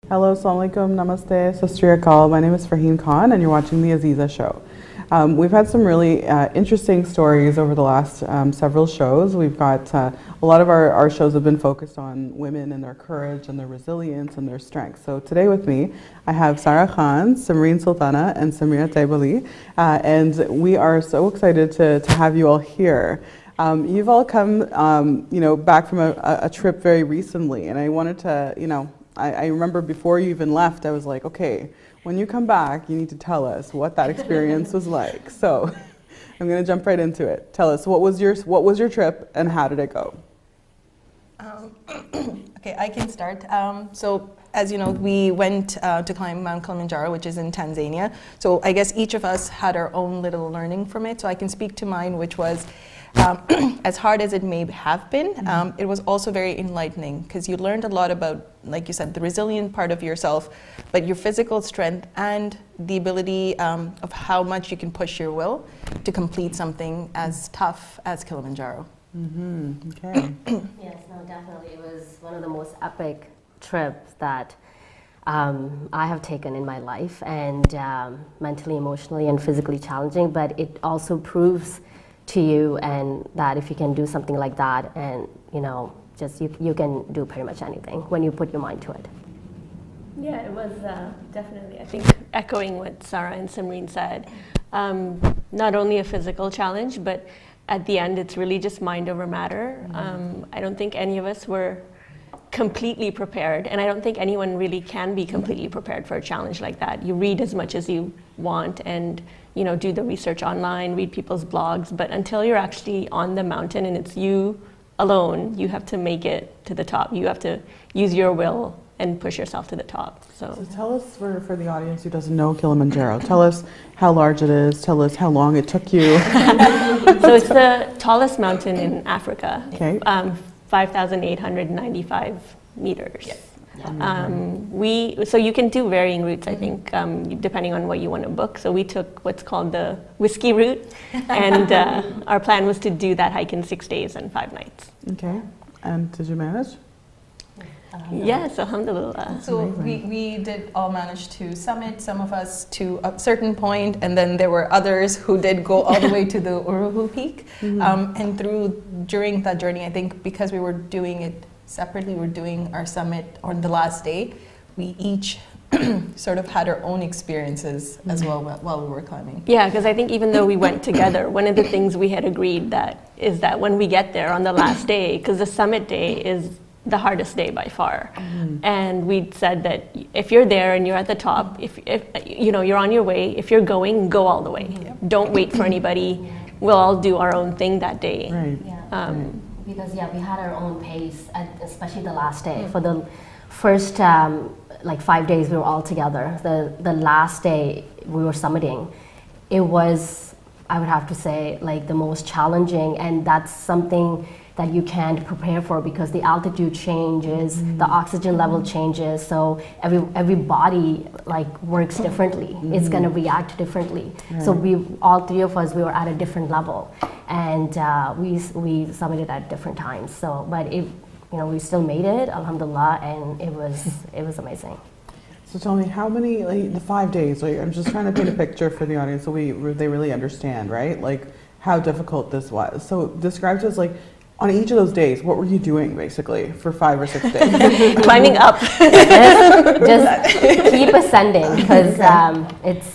Hello, assalamu alaikum, namaste, Sastri Akal. My name is Farheen Khan and you're watching the Azeeza show. We've had some really interesting stories over the last several shows. We've got a lot of our shows have been focused on women and their courage and their resilience and their strength. So today with me, I have Sara Khan, Samreen Sultana, and Sameera Tayabali. And we are so excited to have you all here. You've all come back from a trip very recently, and I wanted to, I remember before you even left, I was like, okay, when you come back, you need to tell us what that experience was like. So I'm going to jump right into it. Tell us, what was your trip and how did it go? Okay, I can start. So as you know, we went to climb Mount Kilimanjaro, which is in Tanzania. So I guess each of us had our own little learning from it. So I can speak to mine, which was as hard as it may have been, it was also very enlightening because you learned a lot about, like you said, the resilient part of yourself, but your physical strength and the ability of how much you can push your will to complete something as tough as Kilimanjaro. Mm-hmm. Okay. Yes, no, definitely. It was one of the most epic trips that I have taken in my life, and mentally, emotionally, and physically challenging, but it also proves to you and that if you can do something like that, and just you can do pretty much anything when you put your mind to it. Yeah, it was definitely, I think, echoing what Sara and Samreen said, not only a physical challenge, but at the end it's really just mind over matter. I don't think any of us were completely prepared, and I don't think anyone really can be completely prepared for a challenge like that. You read as much as you want and do the research online, read people's blogs, but until you're actually on the mountain and it's you alone, you have to make it to the top. You have to use your will and push yourself to the top. So tell us, for the audience who doesn't know Kilimanjaro, tell us how large it is, tell us how long it took you. So it's the tallest mountain in Africa, okay. 5,895 meters. Yes. So you can do varying routes, I think, depending on what you want to book. So we took what's called the whiskey route, and our plan was to do that hike in 6 days and 5 nights. Okay, and did you manage? Yes, alhamdulillah. So we did all manage to summit, some of us to a certain point, and then there were others who did go all the way to the Uruhu Peak. And during that journey, I think because we were doing it separately, we were doing our summit on the last day, we each sort of had our own experiences as well while we were climbing. Yeah, because I think even though we went together, one of the things we had agreed is that when we get there on the last day, because the summit day is the hardest day by far, and we said that if you're there and you're at the top, if you're on your way, if you're going, go all the way. Don't wait for anybody. We'll all do our own thing that day. Right. Because we had our own pace, especially the last day. For the first 5 days we were all together. The last day we were summiting, it was, I would have to say, the most challenging, and that's something that you can't prepare for because the altitude changes, the oxygen level changes, so every body works differently. It's going to react differently. Right. So all three of us, we were at a different level, and we summited at different times. So, but we still made it, alhamdulillah, and it was amazing. So tell me, how many, the 5 days, I'm just trying to paint a picture for the audience so they really understand, right? How difficult this was. So describe to us, on each of those days, what were you doing basically for 5 or 6 days? Climbing up. just keep ascending because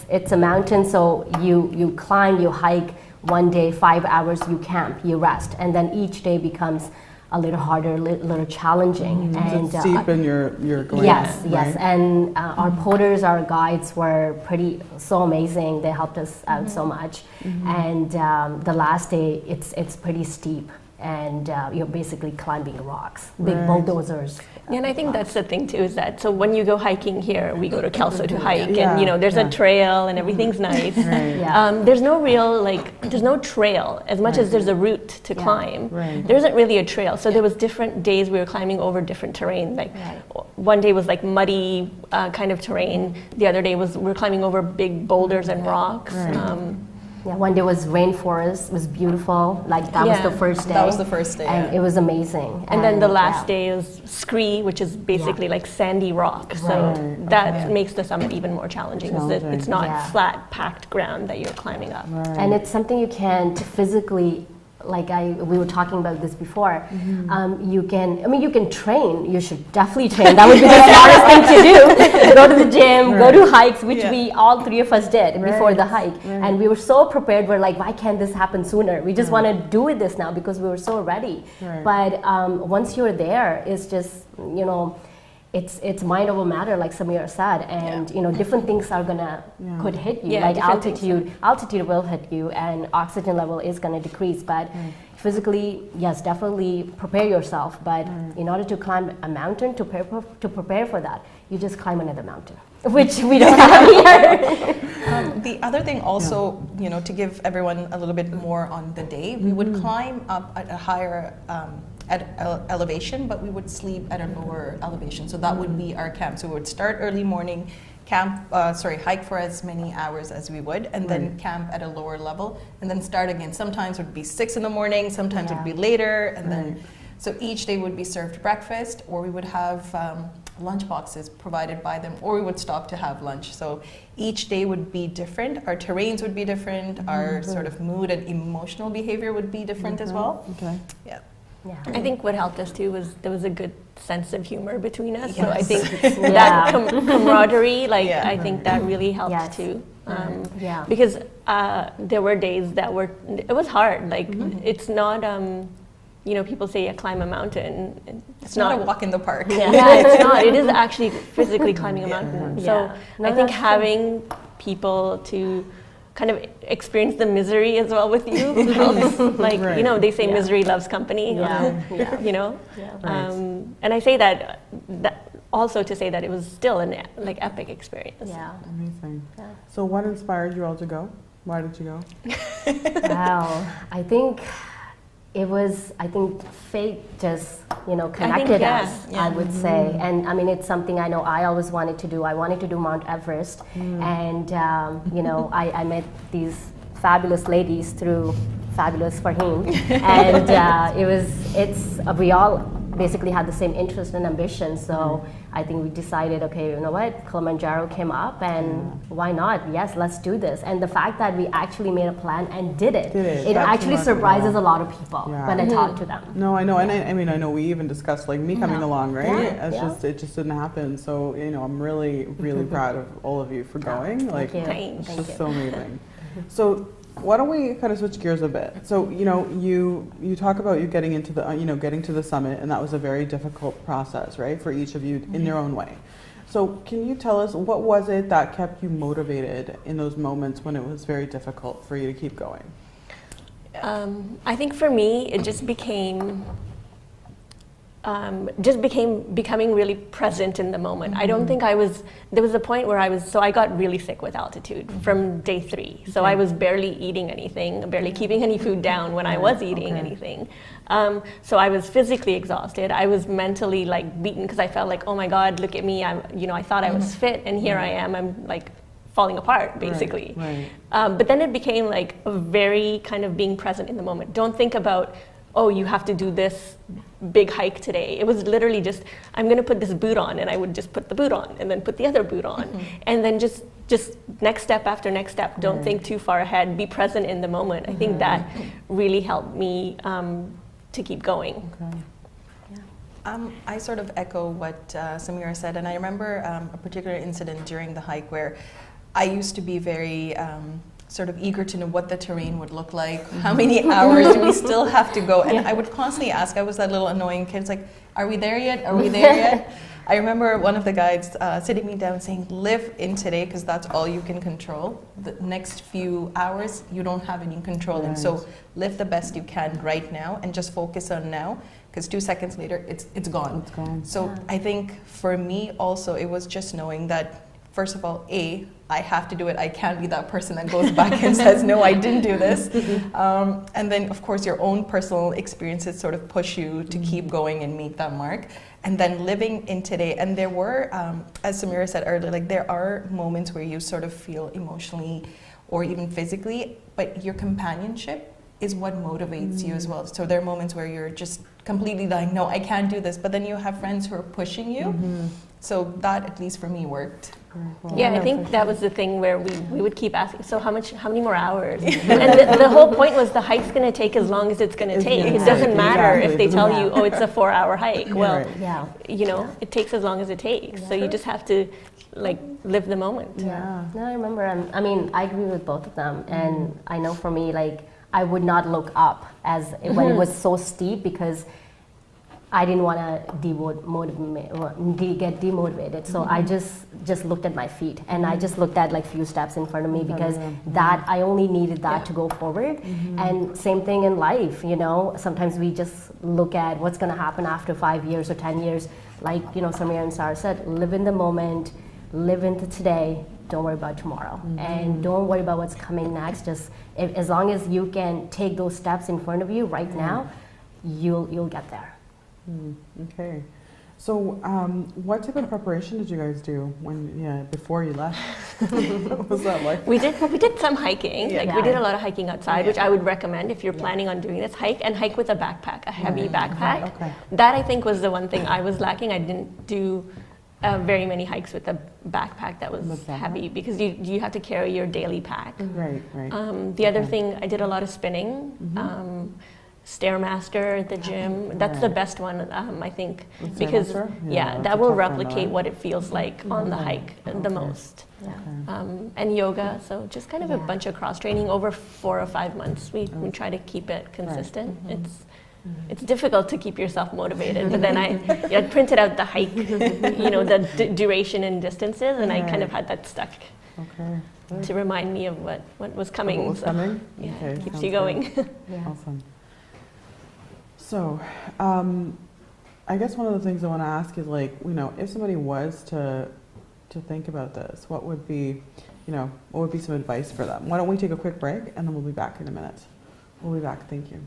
it's a mountain. So you climb, you hike. One day, 5 hours, you camp, you rest, and then each day becomes a little harder, a little challenging. And it's steep, and you're going. Yes, up, yes, right? and our porters, our guides were so amazing. They helped us out so much, and the last day, it's pretty steep. And you're basically climbing rocks, big bulldozers. Yeah, and I think that's the thing too, is that so when you go hiking here, we go to Kelso to hike, and there's a trail and everything's nice. Right. There's no real there's no trail as much as there's a route to climb. Right. There isn't really a trail, so there was different days we were climbing over different terrain. One day was muddy kind of terrain. The other day we're climbing over big boulders and rocks. Right. Yeah, one day was rainforest. It was beautiful. Like that was Yeah, the first day. That was the first day. and yeah. it was amazing. And then the last yeah. day is scree, which is basically like sandy rock. So Right, that okay. makes the summit even more challenging. Is that Challenging. it's not Yeah. flat, packed ground that you're climbing up. Right. And it's something you can't physically, like we were talking about this before. You can train. You should definitely train. That would be the smartest thing to do. Go to the gym, go to hikes, which we all three of us did before the hike. And we were so prepared. We're like, why can't this happen sooner? We just want to do it this now because we were so ready. Right. But once you're there, it's just, you know, it's mind over matter, like Sameera said, and you know, different things are gonna could hit you, Yeah, like different things, altitude will hit you, and oxygen level is gonna decrease. But physically, yes, definitely prepare yourself. But in order to climb a mountain, to prepare for that, you just climb another mountain, which we don't have here. The other thing also, you know, to give everyone a little bit more on the day, we would climb up at a higher elevation, but we would sleep at a lower elevation. So that would be our camp. So we would start early morning, hike for as many hours as we would, and then camp at a lower level, and then start again. Sometimes it would be 6 in the morning, sometimes it would be later, and then, so each day would be served breakfast, or we would have lunch boxes provided by them, or we would stop to have lunch. So each day would be different. Our terrains would be different. Our sort of mood and emotional behavior would be different as well. Okay. Yeah. Yeah. I think what helped us too was there was a good sense of humor between us. So I Yes. think that camaraderie, like Yeah. I think that really helped Yes. too. Yeah. Because there were days that it was hard. Like it's not, you know, people say climb a mountain. It's not a walk in the park. Yeah, it's not. It is actually physically climbing a mountain. So Yeah. No, I think that's true. having people to kind of experience the misery as well with you helps. Like, you know, they say misery loves company. Yeah. You know? Yeah. And I say that also to say that it was still an like epic experience. Yeah. Amazing. Yeah. So what inspired you all to go? Why did you go? Wow. I think fate just, you know, I think, connected yeah, us, yeah. I would say. And I mean, it's something I know I always wanted to do. I wanted to do Mount Everest. And, you know, I met these fabulous ladies through fabulous Farheen. And we all basically had the same interest and ambition. So I think we decided, okay, you know what, Kilimanjaro came up and why not? Yes, let's do this. And the fact that we actually made a plan and did it, it That's actually remarkable. surprises a lot of people Yeah. when I talk to them. No, I know, and I mean, I know we even discussed like me coming along, right? Yeah. It just didn't happen. So you know, I'm really, really proud of all of you for going. Like, Thank you. Thanks. it's just so amazing. So why don't we kind of switch gears a bit? So you know, you talk about you getting into the getting to the summit, and that was a very difficult process, right, for each of you in their own way. So can you tell us what was it that kept you motivated in those moments when it was very difficult for you to keep going? I think for me, it just became becoming really present in the moment. I don't think there was a point where I got really sick with altitude from day 3. So I was barely eating anything, barely keeping any food down when I was eating anything. So I was physically exhausted. I was mentally like beaten because I felt like, oh my God, look at me. I thought I was fit and here I am. I'm like falling apart basically. Right. But then it became like a very kind of being present in the moment. Don't think about, oh, you have to do this big hike today. It was literally just, I'm going to put this boot on, and I would just put the boot on and then put the other boot on. And then just next step after next step. Don't think too far ahead. Be present in the moment. I think that really helped me to keep going. Okay. I sort of echo what Sameera said, and I remember a particular incident during the hike where I used to be very sort of eager to know what the terrain would look like, how many hours do we still have to go, and I would constantly ask. I was that little annoying kid, it's like, are we there yet? Are we there yet? I remember one of the guides sitting me down saying, live in today because that's all you can control. The next few hours, you don't have any control in. So live the best you can right now and just focus on now, because 2 seconds later, it's gone. It's gone. So I think for me also, it was just knowing that, first of all, I have to do it. I can't be that person that goes back and says, no, I didn't do this. And then, of course, your own personal experiences sort of push you to keep going and meet that mark. And then living in today. And there were, as Sameera said earlier, like there are moments where you sort of feel emotionally or even physically, but your companionship is what motivates you as well. So there are moments where you're just completely like, no, I can't do this, but then you have friends who are pushing you. So that, at least for me, worked. Cool. Yeah, I think that was the thing where we would keep asking, so how many more hours? And the whole point was the hike's going to take as long as it's going to take. It doesn't matter if they tell you, oh, it's a 4-hour hike. Well, you know, it takes as long as it takes. So you just have to like live the moment. Yeah. No, I remember. I mean, I agree with both of them, and I know for me, like, I would not look up as when it was so steep, because I didn't want to get demotivated. So I just looked at my feet, and I just looked at like few steps in front of me, because that I only needed that to go forward. And same thing in life, you know, sometimes we just look at what's going to happen after 5 years or 10 years. Like, you know, Sameera and Sara said, live in the moment, live into today, don't worry about tomorrow, and don't worry about what's coming next. Just as long as you can take those steps in front of you right now, you'll get there. Okay, so what type of preparation did you guys do before you left? What was that like? We did some hiking. We did a lot of hiking outside, which I would recommend if you're planning on doing this. Hike with a backpack, a heavy backpack. Okay. That I think was the one thing I was lacking. I didn't do very many hikes with a backpack that was heavy, because you have to carry your daily pack. Right. The other thing, I did a lot of spinning. Stairmaster at the gym. That's the best one, I think, because that will replicate what it feels like on the hike the most. And yoga, so just kind of a bunch of cross training over 4 or 5 months. We try to keep it consistent. It's difficult to keep yourself motivated, but then I printed out the hike, you know, the duration and distances, and I kind of had that stuck to remind me of what was coming. What was coming? Yeah, Okay, it keeps you going. Awesome. So, I guess one of the things I want to ask is, like, you know, if somebody was to think about this, what would be some advice for them? Why don't we take a quick break, and then we'll be back in a minute. We'll be back. Thank you.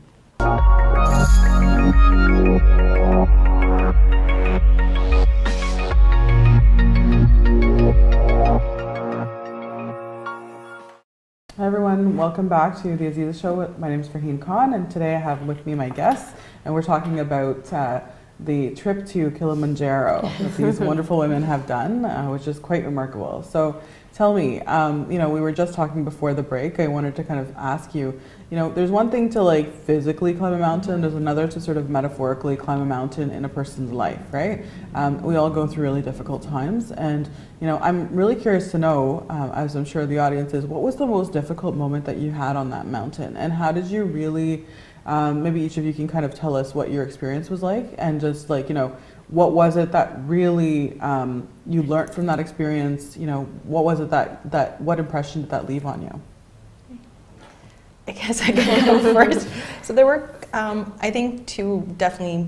Hi everyone, welcome back to the Azeeza Show. My name is Farheen Khan, and today I have with me my guests, and we're talking about the trip to Kilimanjaro that these wonderful women have done, which is quite remarkable. So tell me, you know, we were just talking before the break. I wanted to kind of ask you, you know, there's one thing to like physically climb a mountain, there's another to sort of metaphorically climb a mountain in a person's life, right? We all go through really difficult times, and you know, I'm really curious to know, as I'm sure the audience is, what was the most difficult moment that you had on that mountain, and how did you really, maybe each of you can kind of tell us what your experience was like, and just like, you know, what was it that really you learned from that experience? You know, what was it what impression did that leave on you? I guess I can go first. So there were, I think, 2 definitely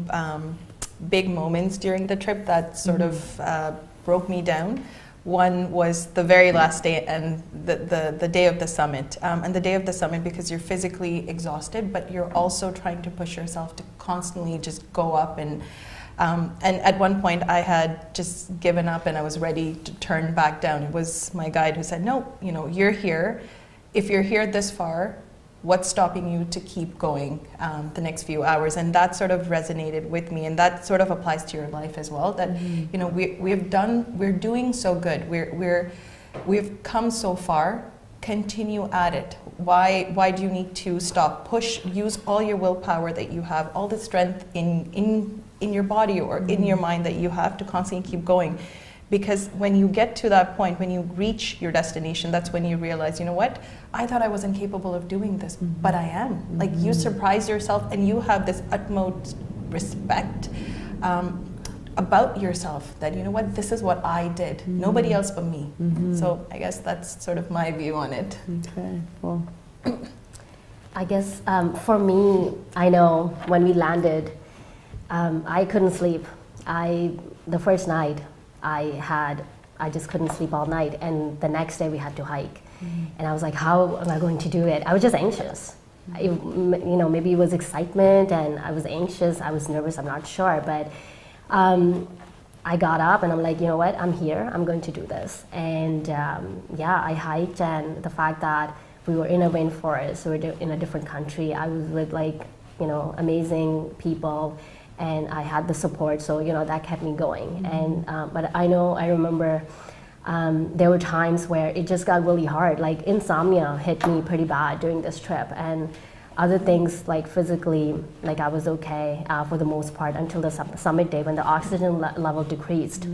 big moments during the trip that sort of broke me down. One was the very last day and the day of the summit. And the day of the summit, because you're physically exhausted, but you're also trying to push yourself to constantly just go up. And at one point I had just given up and I was ready to turn back down. It was my guide who said, no, you know, you're here. If you're here this far, what's stopping you to keep going the next few hours? And that sort of resonated with me, and that sort of applies to your life as well, that you know, we're doing so good, we've come so far, continue at it. Why do you need to stop? Push, use all your willpower that you have, all the strength in your body or in your mind that you have to constantly keep going. Because when you get to that point, when you reach your destination, that's when you realize, you know what, I thought I wasn't capable of doing this, but I am. Like, you surprise yourself, and you have this utmost respect about yourself, that, you know what, this is what I did, nobody else but me. So I guess that's sort of my view on it. Okay, well. I guess for me, I know when we landed, I couldn't sleep. The first night, I just couldn't sleep all night, and the next day we had to hike. And I was like, how am I going to do it? I was just anxious. You know, maybe it was excitement and I was anxious, I was nervous, I'm not sure, but I got up and I'm like, you know what, I'm here, I'm going to do this. And yeah, I hiked, and the fact that we were in a rainforest, we were in a different country. I was with like, you know, amazing people, and I had the support, so you know that kept me going. And but I remember there were times where it just got really hard. Like insomnia hit me pretty bad during this trip, and other things like physically, like I was okay for the most part until the summit day when the oxygen level decreased.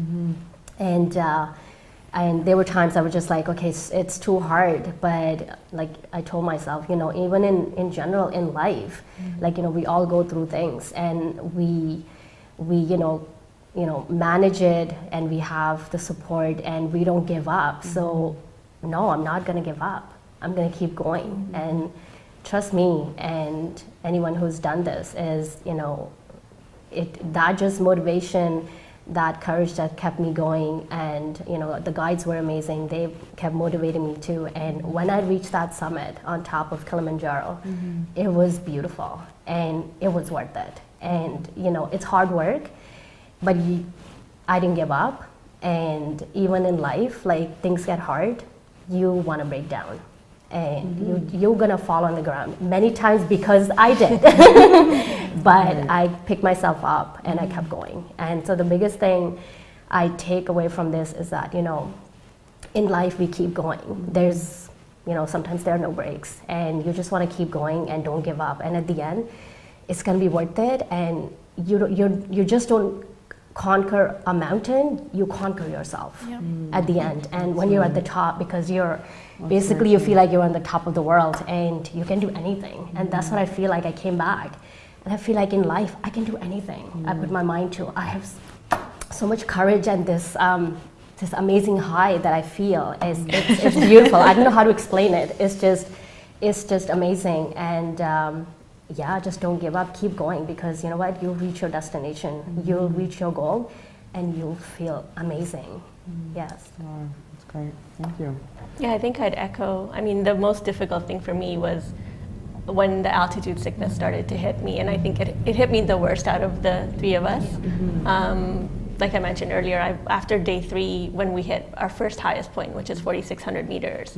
And there were times I was just like, okay, it's too hard. But like I told myself, you know, even in general in life, like, you know, we all go through things, and we you know, manage it, and we have the support, and we don't give up. So no, I'm not gonna give up. I'm gonna keep going. And trust me, and anyone who's done this is, you know, that just motivation, that courage that kept me going. And you know, the guides were amazing. They kept motivating me too. And when I reached that summit on top of Kilimanjaro, it was beautiful, and it was worth it. And you know, it's hard work, but I didn't give up. And even in life, like things get hard, you want to break down, and you're gonna fall on the ground many times, because I did. But I picked myself up and I kept going. And so the biggest thing I take away from this is that, you know, in life we keep going. There's, you know, sometimes there are no breaks, and you just want to keep going and don't give up. And at the end, it's gonna be worth it. And you just don't conquer a mountain, you conquer yourself at the end. And when you're at the top, because you're basically, you feel like you're on the top of the world and you can do anything. And that's what I feel like. I came back, and I feel like in life I can do anything I put my mind to. I have so much courage, and this amazing high that I feel it's beautiful. I don't know how to explain it. It's just amazing. And yeah, just don't give up. Keep going, because you know what? You'll reach your destination. You'll reach your goal, and you'll feel amazing. Yes. Wow, that's great. Thank you. Yeah, I think I'd echo. I mean, the most difficult thing for me was when the altitude sickness started to hit me, and I think it hit me the worst out of the three of us. Like I mentioned earlier, after day 3, when we hit our first highest point, which is 4,600 meters,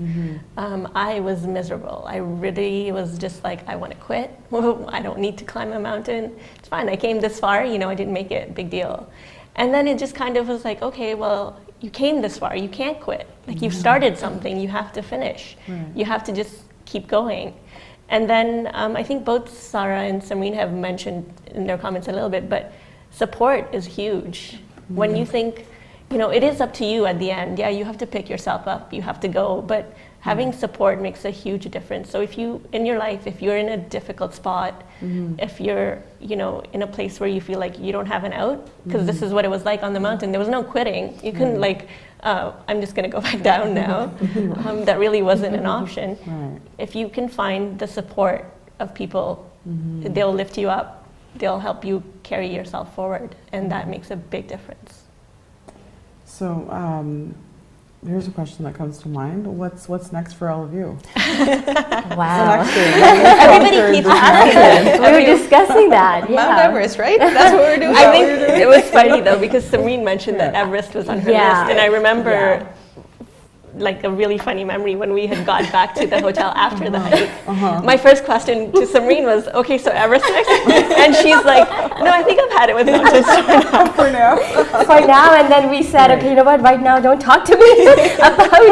I was miserable. I really was just like, I want to quit. I don't need to climb a mountain. It's fine. I came this far. You know, I didn't make it. Big deal. And then it just kind of was like, okay, well, you came this far. You can't quit. Like, you've started something. You have to finish. You have to just keep going. And then I think both Sara and Samreen have mentioned in their comments a little bit, but support is huge. When you think, you know, it is up to you at the end. Yeah, you have to pick yourself up. You have to go. But having support makes a huge difference. So if you, in your life, if you're in a difficult spot, if you're, you know, in a place where you feel like you don't have an out, because this is what it was like on the mountain. There was no quitting. You couldn't like, I'm just going to go back down now. That really wasn't an option. If you can find the support of people, they'll lift you up. They'll help you carry yourself forward, and that makes a big difference. So here's a question that comes to mind. What's next for all of you? Wow. Everybody keeps asking We were discussing that. Yeah. Mount Everest, right? That's what we're doing. I think it was funny though, because Samreen mentioned that Everest was on her list, and I remember like a really funny memory when we had got back to the hotel after the hike. My first question to Samreen was, okay, so Everest next? And she's like, no, I think I've had it with mountains For now. For now, and then we said, okay, you know what, right now don't talk to me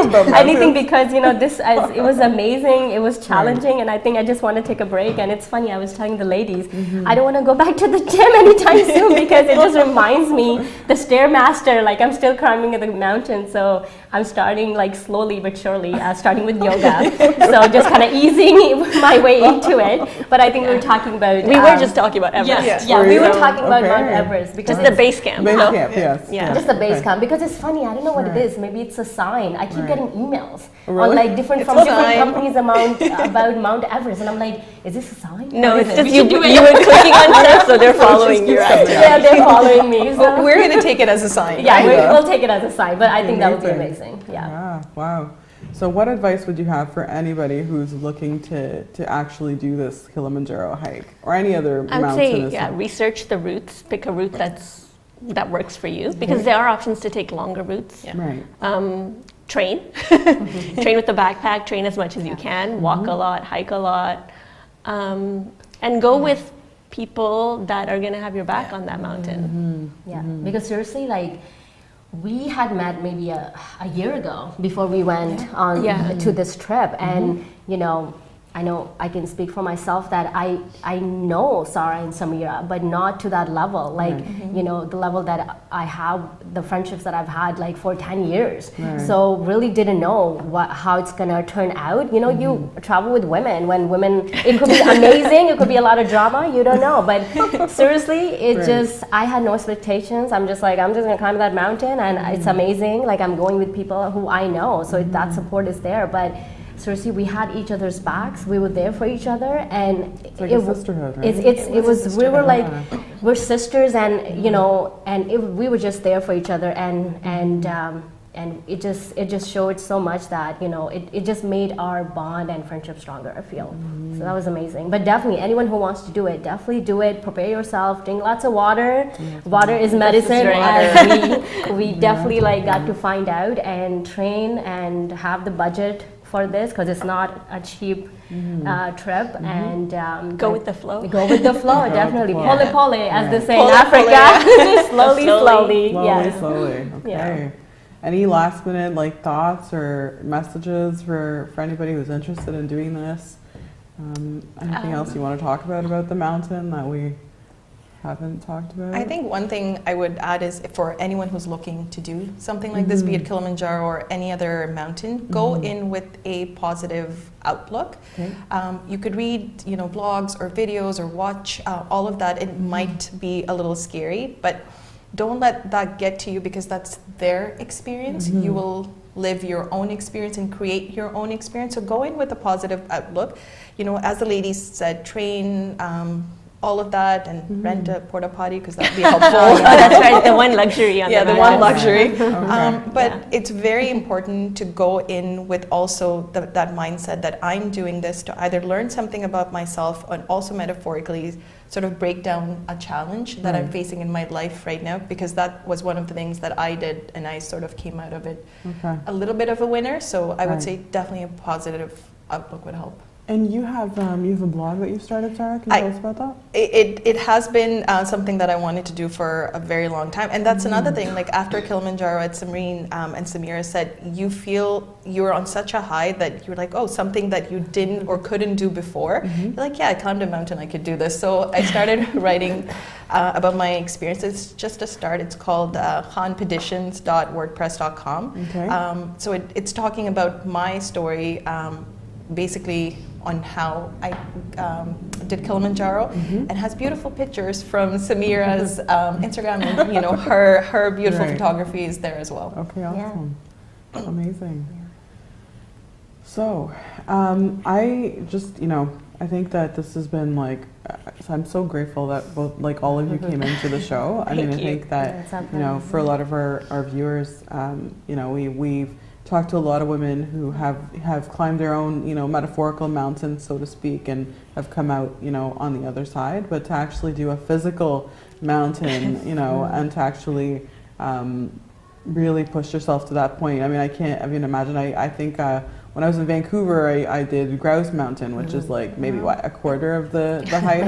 about anything, because, you know, it was amazing, it was challenging, and I think I just want to take a break. And it's funny, I was telling the ladies, I don't want to go back to the gym anytime soon, because it just reminds me, the Stairmaster, like I'm still climbing the mountain, so I'm starting like slowly but surely, starting with yoga. So just kind of easing my way into it. But I think we were talking about... We were just talking about Everest. Yeah, we were talking about Mount Everest. Because just the base camp. Base camp, yes. Yeah. Just the base camp, because it's funny, I don't know what it is. Maybe it's a sign. I keep getting emails Really? on like different companies about Mount Everest, and I'm like, is this a sign? No, it's just you were clicking on stuff, so they're following you. Right? Yeah, they're following me. So. We're going to take it as a sign. Yeah, we'll take it as a sign, but I think that would be amazing. Yeah. Wow. So what advice would you have for anybody who's looking to actually do this Kilimanjaro hike or any other mountain? I would say, research the routes. Pick a route that works for you, because there are options to take longer routes. Right. train, train with the backpack, train as much as you can, walk a lot, hike a lot, and go with people that are gonna have your back on that mountain. Yeah, because seriously, like, we had met maybe a year ago before we went on to this trip, and you know I can speak for myself that I know Sara and Sameera, but not to that level, like you know, the level that I have, the friendships that I've had like for 10 years. So really didn't know how it's gonna turn out. You know, you travel with women, when women, it could be amazing, it could be a lot of drama, you don't know, but seriously, it just, I had no expectations. I'm just like, I'm just gonna climb that mountain, and it's amazing. Like, I'm going with people who I know, so that support is there. But seriously, we had each other's backs. We were there for each other, and it's like a sisterhood, right? It was. We were like, we're sisters, and you know, and we were just there for each other, and it just showed so much that, you know, it just made our bond and friendship stronger, I feel. So that was amazing. But definitely, anyone who wants to do it, definitely do it. Prepare yourself. Drink lots of water. Water is medicine, as we definitely like got to find out, and train and have the budget for this, because it's not a cheap trip, and go with the flow. Go with the flow, definitely. Pole pole, as they say Pole, in Africa. slowly. Yes. Slowly. Okay. Yeah. Any last minute like thoughts or messages for anybody who's interested in doing this? Anything else you want to talk about the mountain that we haven't talked about? I think one thing I would add is, for anyone who's looking to do something like this, be it Kilimanjaro or any other mountain, go in with a positive outlook. You could read, you know, blogs or videos or watch all of that. It might be a little scary, but don't let that get to you, because that's their experience. You will live your own experience and create your own experience. So go in with a positive outlook. You know, as the ladies said, train, all of that, and rent a porta potty, because that would be helpful. That's right, the one luxury on the one luxury. Okay. But it's very important to go in with also that mindset that I'm doing this to either learn something about myself, and also metaphorically sort of break down a challenge that I'm facing in my life right now, because that was one of the things that I did, and I sort of came out of it a little bit of a winner. So I would say definitely a positive outlook would help. And you have a blog that you started, Sara? Can you tell us about that? It has been something that I wanted to do for a very long time. And that's another thing, like after Kilimanjaro, at Samreen and Sameera said, you feel you're on such a high that you're like, oh, something that you didn't or couldn't do before. You're like, yeah, I climbed a mountain, I could do this. So I started writing about my experiences. Just a start. It's called khanpeditions.wordpress.com. So it's talking about my story, basically on how I did Kilimanjaro, and has beautiful pictures from Sameera's Instagram, and you know, her beautiful photography is there as well. Okay, awesome. Amazing. So, I just, you know, I think that this has been like, I'm so grateful that both, like, all of you came into the show. I mean, I think that, you know, for a lot of our viewers, you know, we've talked to a lot of women who have climbed their own, you know, metaphorical mountain, so to speak, and have come out, you know, on the other side. But to actually do a physical mountain, you know, and to actually really push yourself to that point. I mean, I can't even imagine. I think when I was in Vancouver, I did Grouse Mountain, which is like maybe a quarter of the height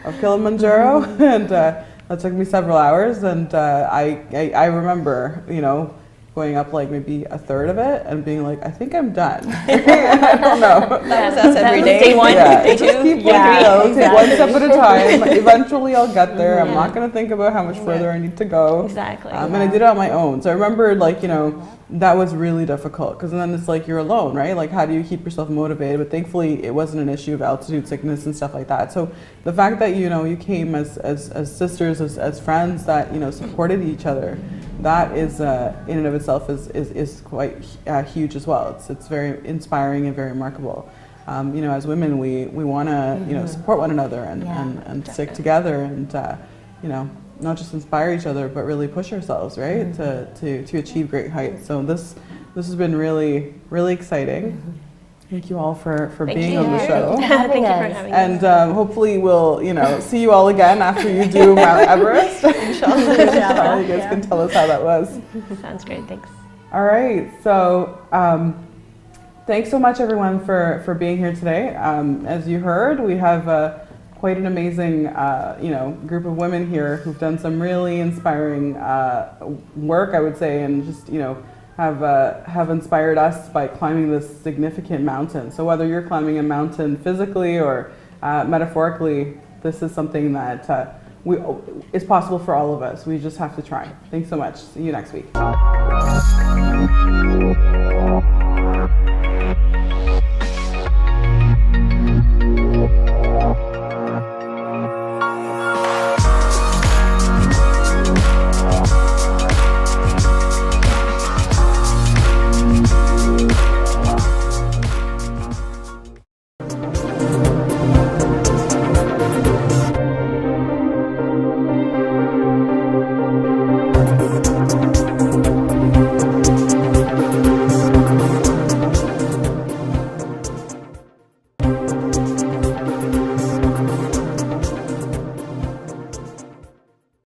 of Kilimanjaro, and that took me several hours. And I remember, you know, going up like maybe a third of it and being like, I think I'm done. I don't know. That was us every day. Day one, day two. Just keep take one step at a time. Eventually I'll get there. I'm not going to think about how much further I need to go. Exactly. And I did it on my own. So I remember, like, you know, that was really difficult, because then it's like you're alone, right? Like, how do you keep yourself motivated? But thankfully it wasn't an issue of altitude sickness and stuff like that. So the fact that, you know, you came as sisters, as friends that, you know, supported each other, that is in and of itself is quite huge as well. It's very inspiring and very remarkable. You know, as women, we want to, you know, support one another and stick together, and you know, not just inspire each other, but really push ourselves, right, to achieve great heights. So this has been really, really exciting. Thank you all for being on the show. Thank you for having us. And hopefully we'll, you know, see you all again after you do Mount Everest. Inshallah. You guys can tell us how that was. Sounds great, thanks. All right, so thanks so much everyone for being here today. As you heard, we have quite an amazing group of women here who've done some really inspiring work, I would say, and just have inspired us by climbing this significant mountain. So whether you're climbing a mountain physically or metaphorically, this is something that is possible for all of us. We just have to try. Thanks so much. See you next week.